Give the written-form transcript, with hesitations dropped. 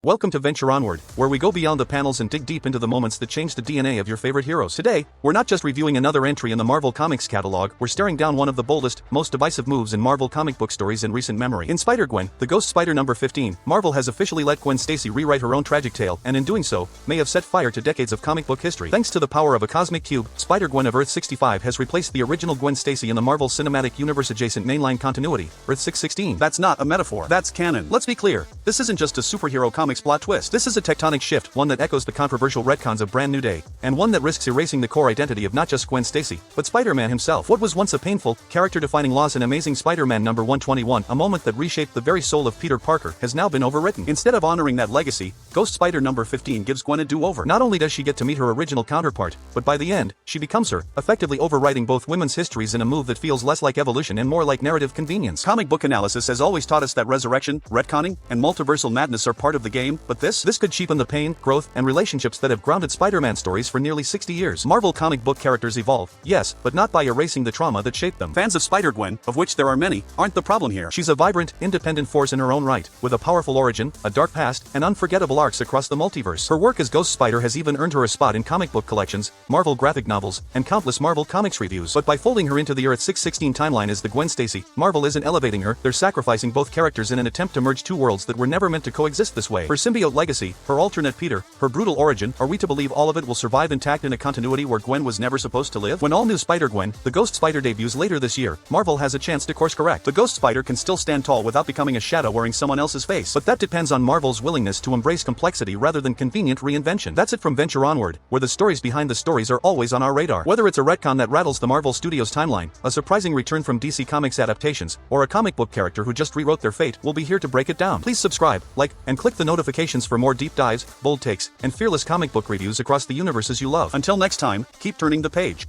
Welcome to Venture Onward, where we go beyond the panels and dig deep into the moments that change the DNA of your favorite heroes. Today, we're not just reviewing another entry in the Marvel Comics catalog, we're staring down one of the boldest, most divisive moves in Marvel comic book stories in recent memory. In Spider-Gwen, the Ghost Spider number 15, Marvel has officially let Gwen Stacy rewrite her own tragic tale, and in doing so, may have set fire to decades of comic book history. Thanks to the power of a cosmic cube, Spider-Gwen of Earth-65 has replaced the original Gwen Stacy in the Marvel Cinematic Universe adjacent mainline continuity, Earth-616. That's not a metaphor. That's canon. Let's be clear, this isn't just a superhero comics plot twist. This is a tectonic shift, one that echoes the controversial retcons of Brand New Day, and one that risks erasing the core identity of not just Gwen Stacy, but Spider-Man himself. What was once a painful, character-defining loss in Amazing Spider-Man number 121, a moment that reshaped the very soul of Peter Parker, has now been overwritten. Instead of honoring that legacy, Ghost Spider number 15 gives Gwen a do-over. Not only does she get to meet her original counterpart, but by the end, she becomes her, effectively overwriting both women's histories in a move that feels less like evolution and more like narrative convenience. Comic book analysis has always taught us that resurrection, retconning, and multiversal madness are part of the game, but this could cheapen the pain, growth, and relationships that have grounded Spider-Man stories for nearly 60 years. Marvel comic book characters evolve, yes, but not by erasing the trauma that shaped them. Fans of Spider-Gwen, of which there are many, aren't the problem here. She's a vibrant, independent force in her own right, with a powerful origin, a dark past, and unforgettable arcs across the multiverse. Her work as Ghost Spider has even earned her a spot in comic book collections, Marvel graphic novels, and countless Marvel comics reviews. But by folding her into the Earth-616 timeline as the Gwen Stacy, Marvel isn't elevating her, they're sacrificing both characters in an attempt to merge two worlds that were never meant to coexist this way. Her symbiote legacy, her alternate Peter, her brutal origin, are we to believe all of it will survive intact in a continuity where Gwen was never supposed to live? When All-New Spider-Gwen, the Ghost Spider debuts later this year, Marvel has a chance to course correct. The Ghost Spider can still stand tall without becoming a shadow wearing someone else's face. But that depends on Marvel's willingness to embrace complexity rather than convenient reinvention. That's it from Venture Onward, where the stories behind the stories are always on our radar. Whether it's a retcon that rattles the Marvel Studios timeline, a surprising return from DC Comics adaptations, or a comic book character who just rewrote their fate, we'll be here to break it down. Please subscribe, like, and click the notifications for more deep dives, bold takes, and fearless comic book reviews across the universes you love. Until next time, keep turning the page.